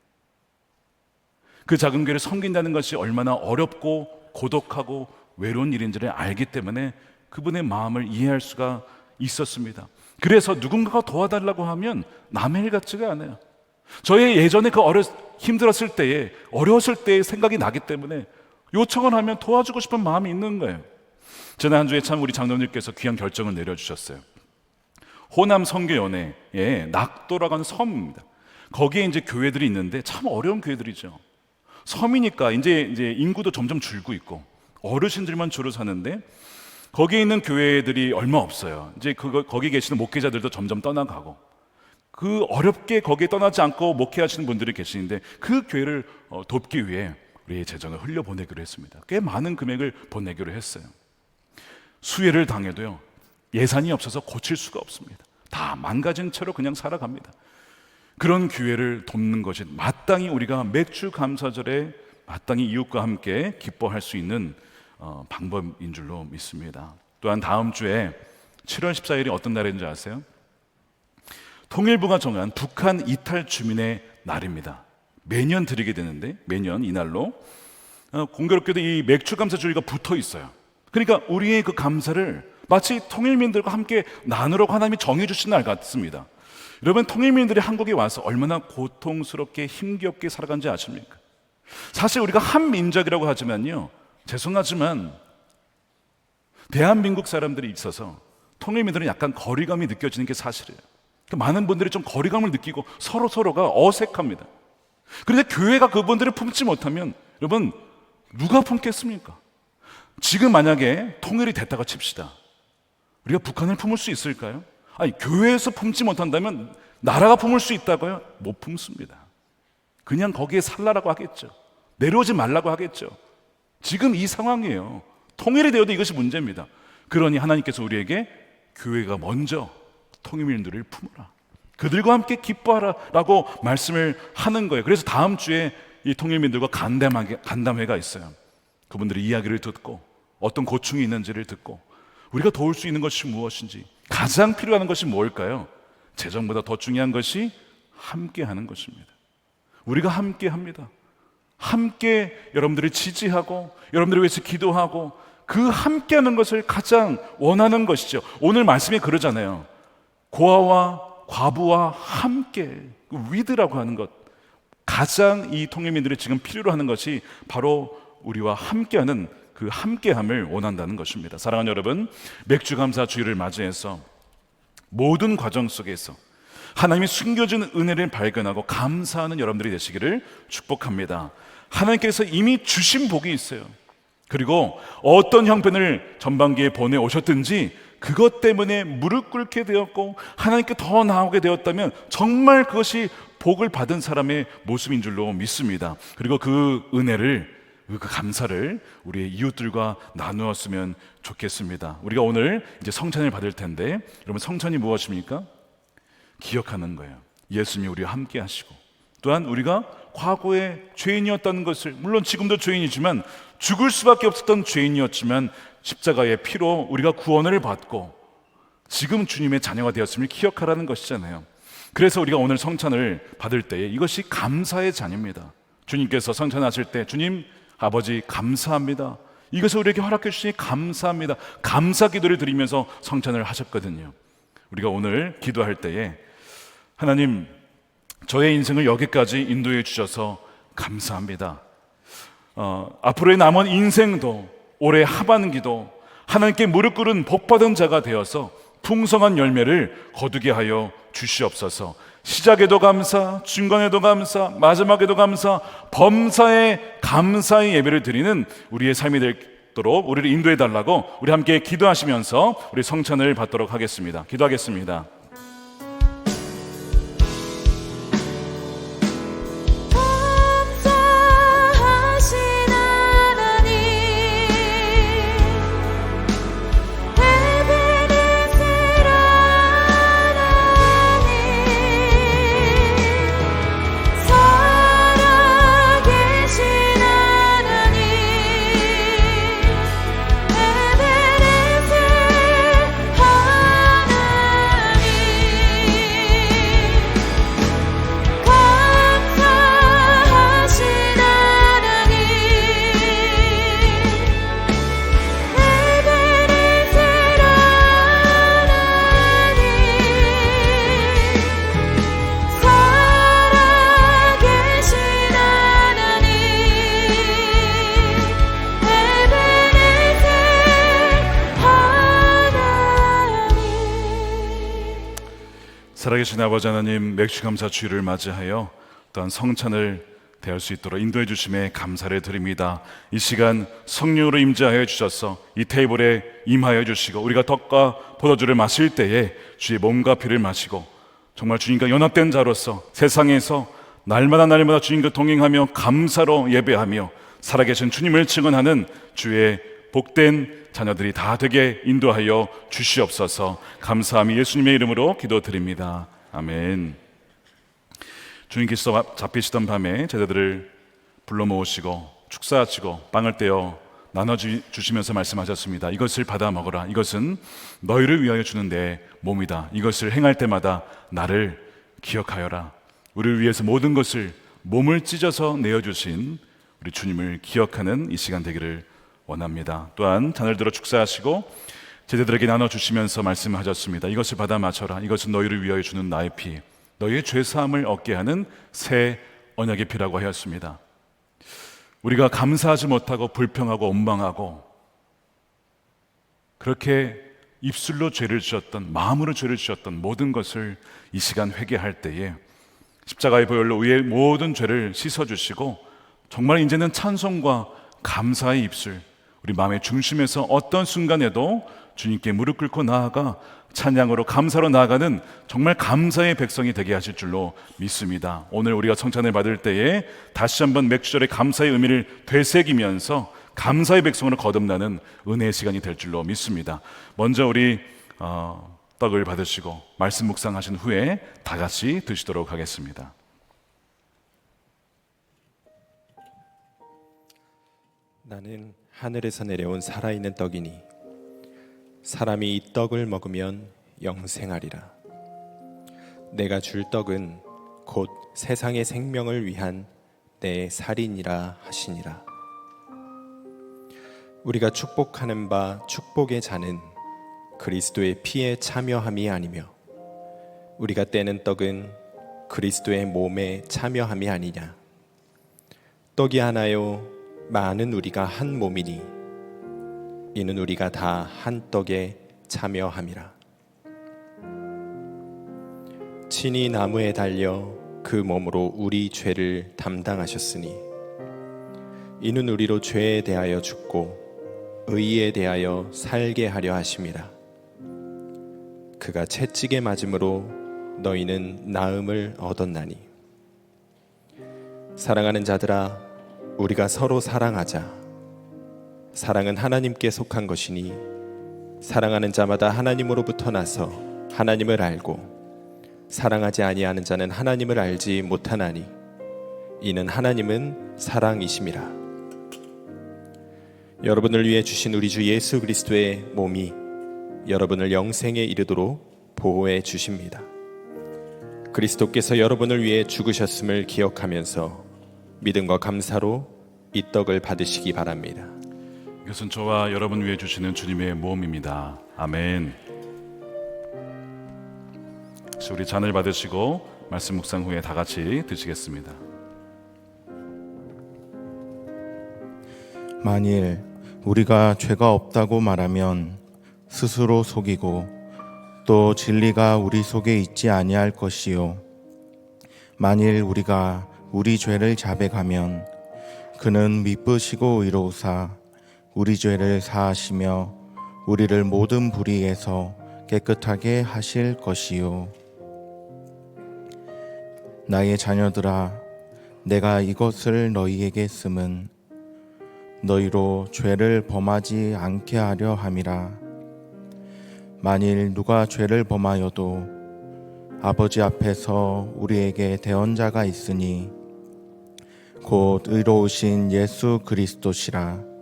그 작은 교회를 섬긴다는 것이 얼마나 어렵고 고독하고 외로운 일인지를 알기 때문에 그분의 마음을 이해할 수가 있었습니다. 그래서 누군가가 도와달라고 하면 남의 일 같지가 않아요. 저의 예전에 힘들었을 때에, 어려웠을 때의 생각이 나기 때문에 요청을 하면 도와주고 싶은 마음이 있는 거예요. 지난 한 주에 참 우리 장로님께서 귀한 결정을 내려주셨어요. 호남 선교연회에 낙도라고 하는 섬입니다. 거기에 이제 교회들이 있는데 참 어려운 교회들이죠. 섬이니까 이제 인구도 점점 줄고 있고 어르신들만 주로 사는데 거기에 있는 교회들이 얼마 없어요. 이제 거기 계시는 목회자들도 점점 떠나가고, 그 어렵게 거기에 떠나지 않고 목회하시는 분들이 계시는데 그 교회를 돕기 위해 우리의 재정을 흘려보내기로 했습니다. 꽤 많은 금액을 보내기로 했어요. 수혜를 당해도요, 예산이 없어서 고칠 수가 없습니다. 다 망가진 채로 그냥 살아갑니다. 그런 교회를 돕는 것이 마땅히 우리가 맥주 감사절에 마땅히 이웃과 함께 기뻐할 수 있는 방법인 줄로 믿습니다. 또한 다음 주에 7월 14일이 어떤 날인지 아세요? 통일부가 정한 북한 이탈 주민의 날입니다. 매년 드리게 되는데 매년 이날로 공교롭게도 이 맥주 감사주의가 붙어 있어요. 그러니까 우리의 그 감사를 마치 통일민들과 함께 나누려고 하나님이 정해주신 날 같습니다. 여러분, 통일민들이 한국에 와서 얼마나 고통스럽게 힘겹게 살아간지 아십니까? 사실 우리가 한 민족이라고 하지만요, 죄송하지만 대한민국 사람들이 있어서 통일민들은 약간 거리감이 느껴지는 게 사실이에요. 많은 분들이 좀 거리감을 느끼고 서로가 어색합니다. 그런데 교회가 그분들을 품지 못하면 여러분, 누가 품겠습니까? 지금 만약에 통일이 됐다가 칩시다. 우리가 북한을 품을 수 있을까요? 아니, 교회에서 품지 못한다면 나라가 품을 수 있다고요? 못 품습니다. 그냥 거기에 살라라고 하겠죠. 내려오지 말라고 하겠죠. 지금 이 상황이에요. 통일이 되어도 이것이 문제입니다. 그러니 하나님께서 우리에게 교회가 먼저 통일민들을 품어라, 그들과 함께 기뻐하라라고 말씀을 하는 거예요. 그래서 다음 주에 이 통일민들과 간담회가 있어요. 그분들의 이야기를 듣고 어떤 고충이 있는지를 듣고 우리가 도울 수 있는 것이 무엇인지, 가장 필요한 것이 뭘까요? 재정보다 더 중요한 것이 함께하는 것입니다. 우리가 함께합니다. 함께 여러분들을 지지하고 여러분들을 위해서 기도하고 그 함께하는 것을 가장 원하는 것이죠. 오늘 말씀이 그러잖아요. 고아와 과부와 함께, 위드라고 하는 것, 가장 이 통일민들이 지금 필요로 하는 것이 바로 우리와 함께하는 그 함께함을 원한다는 것입니다. 사랑하는 여러분, 맥주 감사 주일을 맞이해서 모든 과정 속에서 하나님이 숨겨진 은혜를 발견하고 감사하는 여러분들이 되시기를 축복합니다. 하나님께서 이미 주신 복이 있어요. 그리고 어떤 형편을 전반기에 보내오셨든지 그것 때문에 무릎 꿇게 되었고 하나님께 더 나아오게 되었다면 정말 그것이 복을 받은 사람의 모습인 줄로 믿습니다. 그리고 그 은혜를, 그 감사를 우리의 이웃들과 나누었으면 좋겠습니다. 우리가 오늘 이제 성찬을 받을 텐데, 여러분, 성찬이 무엇입니까? 기억하는 거예요. 예수님이 우리와 함께 하시고, 또한 우리가 과거에 죄인이었다는 것을, 물론 지금도 죄인이지만 죽을 수밖에 없었던 죄인이었지만 십자가의 피로 우리가 구원을 받고 지금 주님의 자녀가 되었음을 기억하라는 것이잖아요. 그래서 우리가 오늘 성찬을 받을 때에 이것이 감사의 잔입니다. 주님께서 성찬하실 때 주님, 아버지 감사합니다, 이것을 우리에게 허락해 주시니 감사합니다, 감사 기도를 드리면서 성찬을 하셨거든요. 우리가 오늘 기도할 때에 하나님, 저의 인생을 여기까지 인도해 주셔서 감사합니다. 앞으로의 남은 인생도 올해 하반기도 하나님께 무릎 꿇은 복받은 자가 되어서 풍성한 열매를 거두게 하여 주시옵소서. 시작에도 감사, 중간에도 감사, 마지막에도 감사, 범사에 감사의 예배를 드리는 우리의 삶이 되도록 우리를 인도해 달라고 우리 함께 기도하시면서 우리 성찬을 받도록 하겠습니다. 기도하겠습니다. 살아계신 아버지 하나님, 맥주 감사 주일을 맞이하여 또한 성찬을 대할 수 있도록 인도해 주심에 감사를 드립니다. 이 시간 성령으로 임재하여 주셔서 이 테이블에 임하여 주시고 우리가 떡과 포도주를 마실 때에 주의 몸과 피를 마시고 정말 주님과 연합된 자로서 세상에서 날마다 주님과 동행하며 감사로 예배하며 살아계신 주님을 증언하는 주의 복된 자녀들이 다 되게 인도하여 주시옵소서. 감사함이 예수님의 이름으로 기도드립니다. 아멘. 주님께서 잡히시던 밤에 제자들을 불러 모으시고 축사하시고 빵을 떼어 나눠주시면서 말씀하셨습니다. 이것을 받아 먹어라. 이것은 너희를 위하여 주는 내 몸이다. 이것을 행할 때마다 나를 기억하여라. 우리를 위해서 모든 것을 몸을 찢어서 내어주신 우리 주님을 기억하는 이 시간 되기를 원합니다. 또한 잔을 들어 축사하시고 제자들에게 나눠주시면서 말씀하셨습니다. 이것을 받아 마셔라. 이것은 너희를 위하여 주는 나의 피, 너희의 죄사함을 얻게 하는 새 언약의 피라고 하였습니다. 우리가 감사하지 못하고 불평하고 원망하고 그렇게 입술로 죄를 지었던, 마음으로 죄를 지었던 모든 것을 이 시간 회개할 때에 십자가의 보혈로 우리의 모든 죄를 씻어주시고 정말 이제는 찬송과 감사의 입술, 우리 마음의 중심에서 어떤 순간에도 주님께 무릎 꿇고 나아가 찬양으로 감사로 나아가는 정말 감사의 백성이 되게 하실 줄로 믿습니다. 오늘 우리가 성찬을 받을 때에 다시 한번 맥주절의 감사의 의미를 되새기면서 감사의 백성으로 거듭나는 은혜의 시간이 될 줄로 믿습니다. 먼저 우리 떡을 받으시고 말씀 묵상하신 후에 다 같이 드시도록 하겠습니다. 나는 하늘에서 내려온 살아있는 떡이니 사람이 이 떡을 먹으면 영생하리라. 내가 줄 떡은 곧 세상의 생명을 위한 내 살이니라 하시니라. 우리가 축복하는 바 축복의 잔은 그리스도의 피에 참여함이 아니며 우리가 떼는 떡은 그리스도의 몸에 참여함이 아니냐. 떡이 하나요 많은 우리가 한 몸이니 이는 우리가 다 한 떡에 참여함이라. 친히 나무에 달려 그 몸으로 우리 죄를 담당하셨으니 이는 우리로 죄에 대하여 죽고 의에 대하여 살게 하려 하심이라. 그가 채찍에 맞음으로 너희는 나음을 얻었나니. 사랑하는 자들아, 우리가 서로 사랑하자. 사랑은 하나님께 속한 것이니 사랑하는 자마다 하나님으로부터 나서 하나님을 알고 사랑하지 아니하는 자는 하나님을 알지 못하나니 이는 하나님은 사랑이심이라. 여러분을 위해 주신 우리 주 예수 그리스도의 몸이 여러분을 영생에 이르도록 보호해 주십니다. 그리스도께서 여러분을 위해 죽으셨음을 기억하면서 믿음과 감사로 이 떡을 받으시기 바랍니다. 이것은 저와 여러분 위해 주시는 주님의 몸입니다. 아멘. 우리 잔을 받으시고 말씀 묵상 후에 다 같이 드시겠습니다. 만일 우리가 죄가 없다고 말하면 스스로 속이고 또 진리가 우리 속에 있지 아니할 것이요 만일 우리가 우리 죄를 자백하면 그는 미쁘시고 의로우사 우리 죄를 사하시며 우리를 모든 불의에서 깨끗하게 하실 것이요. 나의 자녀들아, 내가 이것을 너희에게 쓰면 너희로 죄를 범하지 않게 하려 함이라. 만일 누가 죄를 범하여도 아버지 앞에서 우리에게 대언자가 있으니 곧 의로우신 예수 그리스도시라.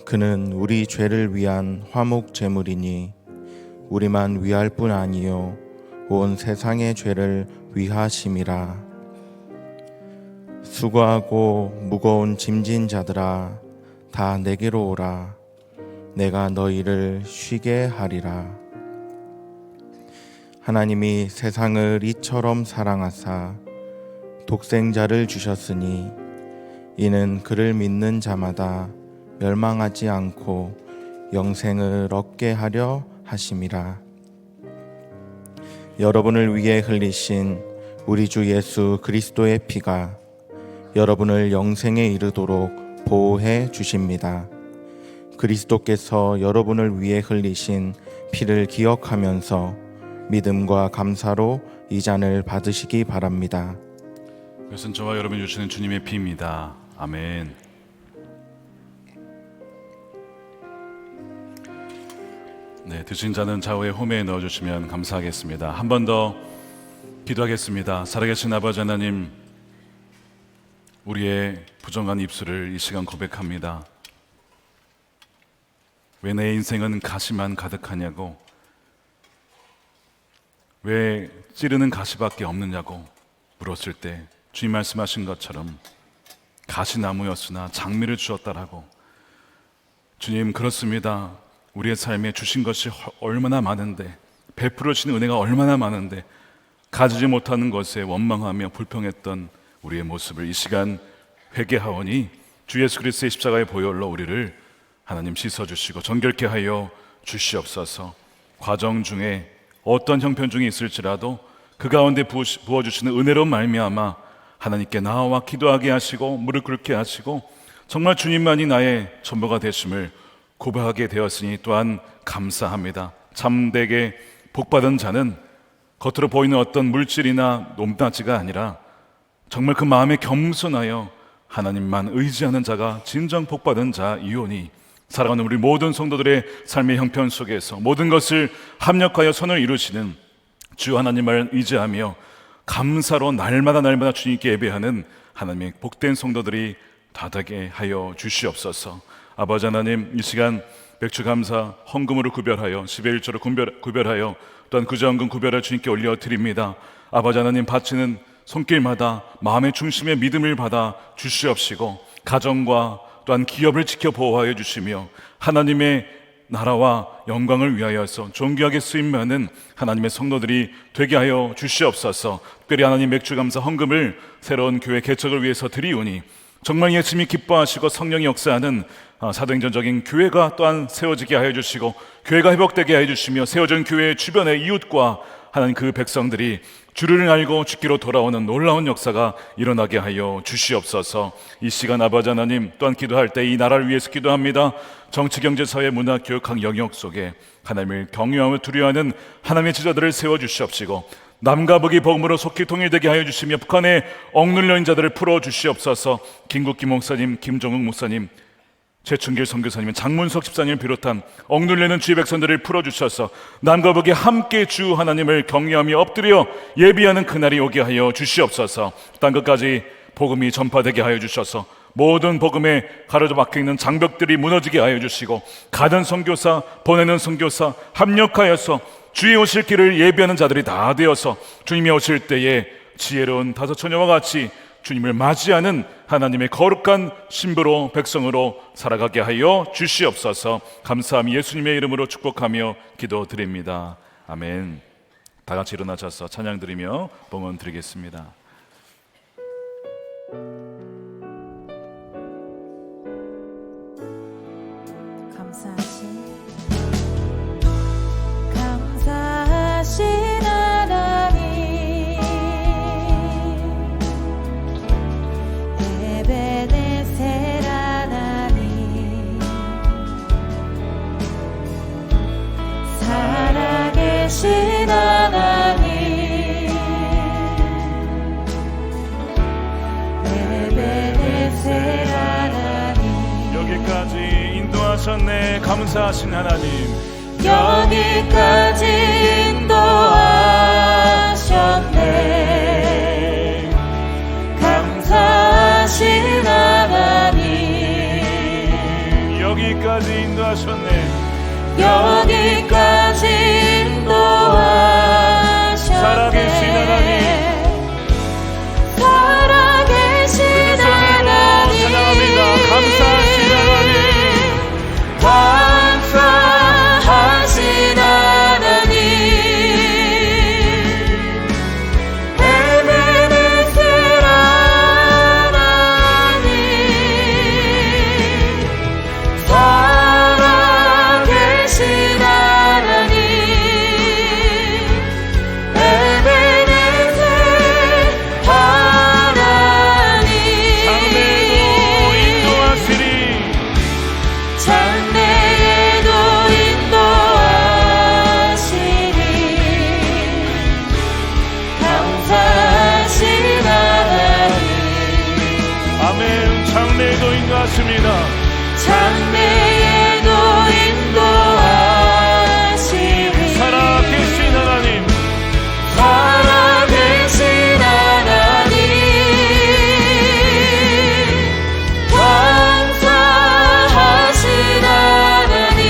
그는 우리 죄를 위한 화목 제물이니 우리만 위할 뿐 아니요 온 세상의 죄를 위하심이라. 수고하고 무거운 짐진 자들아, 다 내게로 오라. 내가 너희를 쉬게 하리라. 하나님이 세상을 이처럼 사랑하사 독생자를 주셨으니 이는 그를 믿는 자마다 멸망하지 않고 영생을 얻게 하려 하심이라. 여러분을 위해 흘리신 우리 주 예수 그리스도의 피가 여러분을 영생에 이르도록 보호해 주십니다. 그리스도께서 여러분을 위해 흘리신 피를 기억하면서 믿음과 감사로 이 잔을 받으시기 바랍니다. 이것은 저와 여러분이 주시는 주님의 피입니다. 아멘. 네, 드신 잔은 좌우의 홈에 넣어주시면 감사하겠습니다. 한 번 더 기도하겠습니다. 살아계신 아버지 하나님, 우리의 부정한 입술을 이 시간 고백합니다. 왜 내 인생은 가시만 가득하냐고, 왜 찌르는 가시밖에 없느냐고 물었을 때 주님 말씀하신 것처럼 가시나무였으나 장미를 주었다라고. 주님, 그렇습니다. 우리의 삶에 주신 것이 얼마나 많은데, 베풀어 주신 은혜가 얼마나 많은데 가지지 못하는 것에 원망하며 불평했던 우리의 모습을 이 시간 회개하오니 주 예수 그리스도의 십자가의 보혈로 우리를 하나님 씻어주시고 정결케 하여 주시옵소서. 과정 중에 어떤 형편 중에 있을지라도 그 가운데 부어주시는 은혜로 말미암아 하나님께 나와 기도하게 하시고 무릎 꿇게 하시고 정말 주님만이 나의 전부가 되심을 고백하게 되었으니 또한 감사합니다. 참되게 복받은 자는 겉으로 보이는 어떤 물질이나 높낮이가 아니라 정말 그 마음에 겸손하여 하나님만 의지하는 자가 진정 복받은 자이오니, 살아가는 우리 모든 성도들의 삶의 형편 속에서 모든 것을 합력하여 선을 이루시는 주 하나님을 의지하며 감사로 날마다 주님께 예배하는 하나님의 복된 성도들이 다 되게 하여 주시옵소서. 아버지 하나님, 이 시간 맥주 감사 헌금으로 구별하여 10의 1조로 구별하여 또한 구제헌금 구별하여 주님께 올려드립니다. 아버지 하나님, 바치는 손길마다 마음의 중심의 믿음을 받아 주시옵시고 가정과 또한 기업을 지켜 보호하여 주시며 하나님의 나라와 영광을 위하여서 존귀하게 쓰임받는 하나님의 성도들이 되게 하여 주시옵소서. 특별히 하나님, 맥주 감사 헌금을 새로운 교회 개척을 위해서 드리오니 정말 예수님이 기뻐하시고 성령이 역사하는 사도행전적인 교회가 또한 세워지게 하여 주시고 교회가 회복되게 하여 주시며 세워진 교회 주변의 이웃과 하나님 그 백성들이 주를 알고 주께로 돌아오는 놀라운 역사가 일어나게 하여 주시옵소서. 이 시간 아버지 하나님, 또한 기도할 때 이 나라를 위해서 기도합니다. 정치, 경제, 사회, 문화, 교육 각 영역 속에 하나님을 경외하며 두려워하는 하나님의 지자들을 세워주시옵시고 남과 북이 복음으로 속히 통일되게 하여 주시며 북한의 억눌려 있는 자들을 풀어주시옵소서. 김국기 목사님, 김종욱 목사님, 최춘길 선교사님, 장문석 집사님을 비롯한 억눌리는 주의 백성들을 풀어주셔서 남과 북이 함께 주 하나님을 경외하며 엎드려 예비하는 그날이 오게 하여 주시옵소서. 땅끝까지 복음이 전파되게 하여 주셔서 모든 복음에 가로져 박혀있는 장벽들이 무너지게 하여 주시고 가는 선교사, 보내는 선교사 합력하여서 주의 오실 길을 예비하는 자들이 다 되어서 주님이 오실 때에 지혜로운 다섯 처녀와 같이 주님을 맞이하는 하나님의 거룩한 신부로 백성으로 살아가게 하여 주시옵소서. 감사함이 예수님의 이름으로 축복하며 기도드립니다. 아멘. 다 같이 일어나셔서 찬양 드리며 봉헌 드리겠습니다. 감사하신 하나님, 에베네셀 하나님, 살아계신 하나님, 에베네셀 하나님, 여기까지 인도하셨네. 감사하신 하나님, 여기까지 인도하셨네. 감사하신 하나님, 여기까지 인도하셨네. 여기까지 인도하셨네. 살아계신 하나님, 살아계신 하나님, 찬양합니다. 감사하신 하나님, 감사하신 하나님, 에베네셀 하나님, 살아계신 하나님, 장래도 인도하십니다. 장래에도 인도하시리. 살아계신 하나님, 살아계신 하나님, 강사하신 하나님,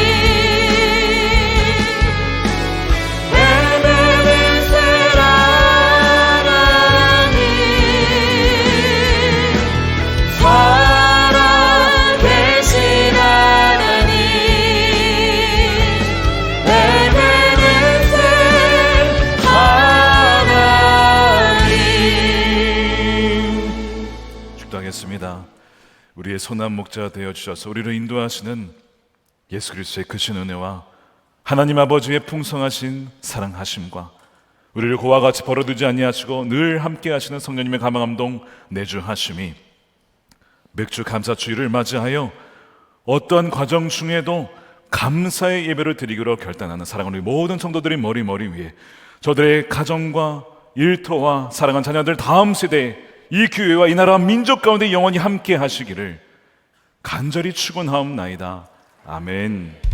에베네셀 하나님, 살아계신 하나님, 에베네셀 하나님. 축도하겠습니다. 우리의 소난 목자 되어 주셔서 우리를 인도하시는 예수 그리스도의 크신 은혜와 하나님 아버지의 풍성하신 사랑하심과 우리를 그와 같이 버려두지 아니하시고 늘 함께 하시는 성령님의 감화감동 내주하심이 맥주 감사주일을 맞이하여 어떠한 과정 중에도 감사의 예배를 드리기로 결단하는 사랑하는 우리 모든 성도들의 머리 위에 저들의 가정과 일터와 사랑한 자녀들 다음 세대 이 교회와 이 나라 민족 가운데 영원히 함께 하시기를 간절히 축원하옵나이다. 아멘.